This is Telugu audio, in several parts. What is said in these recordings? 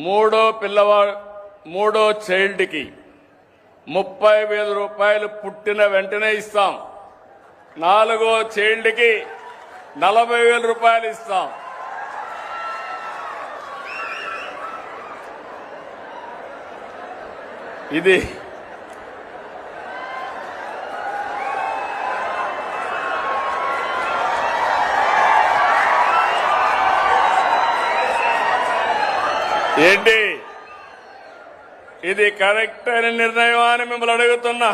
మూడో చైల్డ్కి 30,000 రూపాయలు పుట్టిన వెంటనే ఇస్తాం. 4వ చైల్డ్కి 40,000 రూపాయలు ఇస్తాం. ఇది ఏంటి? ఇది కరెక్ట్ అయిన నిర్ణయం అని మిమ్మల్ని అడుగుతున్నా.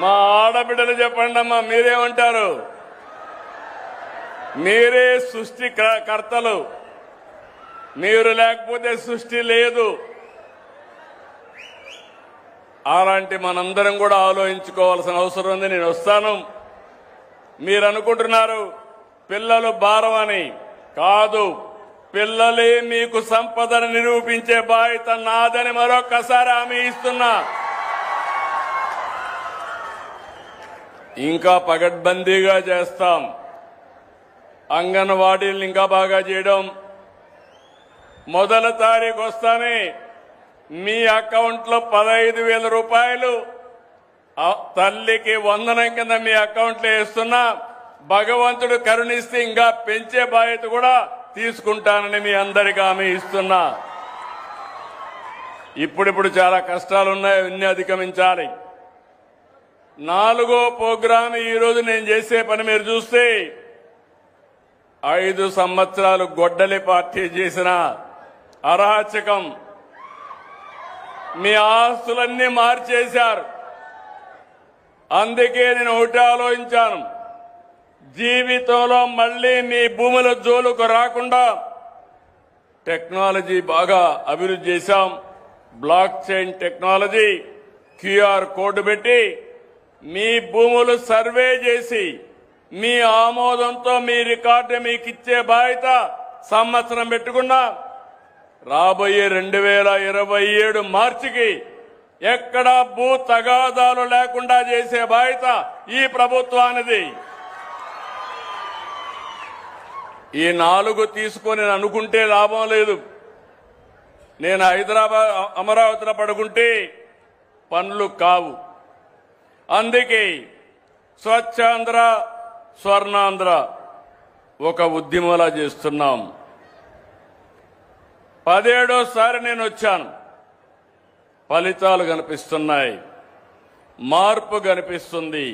మా ఆడబిడ్డలు చెప్పండి అమ్మా, మీరేమంటారు? మీరే సృష్టి కర్తలు, మీరు లేకపోతే సృష్టి లేదు. అలాంటి మనందరం కూడా ఆలోచించుకోవాల్సిన అవసరం ఉంది. నేను వస్తాను. మీరు అనుకుంటున్నారు పిల్లలు భారం అని. కాదు, పిల్లలే మీకు సంపదను నిరూపించే బాధ్యత నాదని మరొక్కసారి హామీ ఇస్తున్నా. ఇంకా పగడ్బందీగా చేస్తాం. అంగన్వాడీలు ఇంకా బాగా చేయడం. మొదటి తారీఖు వస్తానే మీ అకౌంట్లో 15,000 రూపాయలు తల్లికి వందనం కింద మీ అకౌంట్లో వేస్తున్నా. భగవంతుడు కరుణిస్తే ఇంకా పెంచే బాధ్యత కూడా తీసుకుంటానని మీ అందరికీ హామీ ఇస్తున్నా. ఇప్పుడిప్పుడు చాలా కష్టాలున్నాయి, ఇవన్నీ అధిగమించాలి. 4వ ప్రోగ్రాం ఈరోజు నేను చేసే పని మీరు చూస్తే 5 సంవత్సరాలు గొడ్డలి పార్టీ చేసిన అరాచకం, మీ ఆస్తులన్నీ మార్చేశారు. అందుకే నేను ఒకటి ఆలోచించాను, జీవితంలో మళ్లీ మీ భూముల జోలుకు రాకుండా టెక్నాలజీ బాగా అభివృద్ధి చేశాం. Block chain technology, QR code పెట్టి మీ భూములు సర్వే చేసి మీ ఆమోదంతో మీ రికార్డు మీకు ఇచ్చే బాధ్యత సంవత్సరం పెట్టుకున్నా. రాబోయే 2027 మార్చికి ఎక్కడా భూ తగాదాలు లేకుండా చేసే బాధ్యత ఈ ప్రభుత్వానిది. ఈ 4 తీసుకొని నేను అనుకుంటే లాభం లేదు. నేను హైదరాబాద్ అమరావతిలో పడుకుంటే పనులు కావు. అందుకే స్వచ్ఛాంధ్ర స్వర్ణాంధ్ర ఒక ఉద్యమంలా చేస్తున్నాం. 17సారి నేను వచ్చాను. ఫలితాలు కనిపిస్తున్నాయి, మార్పు కనిపిస్తుంది.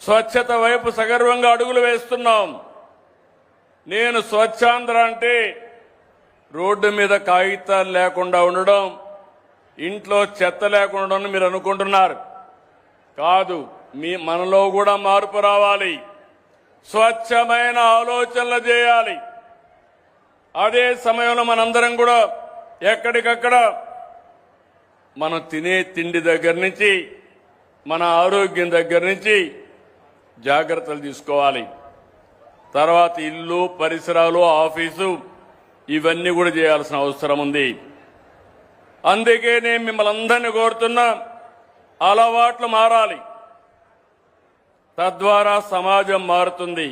స్వచ్ఛత వైపు సగర్వంగా అడుగులు వేస్తున్నాం. నేను స్వచ్ఛాంధ్ర అంటే రోడ్డు మీద కాగితాలు లేకుండా ఉండడం, ఇంట్లో చెత్త లేకుండా ఉండడం మీరు అనుకుంటున్నారు. కాదు, మనలో కూడా మార్పు రావాలి. స్వచ్ఛమైన ఆలోచనలు చేయాలి. అదే సమయంలో మనందరం కూడా ఎక్కడికక్కడ మనం తినే తిండి దగ్గర నుంచి మన ఆరోగ్యం దగ్గర నుంచి జాగ్రత్తలు తీసుకోవాలి. తర్వాత ఇల్లు, పరిసరాలు, ఆఫీసు ఇవన్నీ కూడా చేయాల్సిన అవసరం ఉంది. అందుకే నేను మిమ్మల్ని అందరినీ కోరుతున్నా, అలవాట్లు మారాలి. తద్వారా సమాజం మారుతుంది.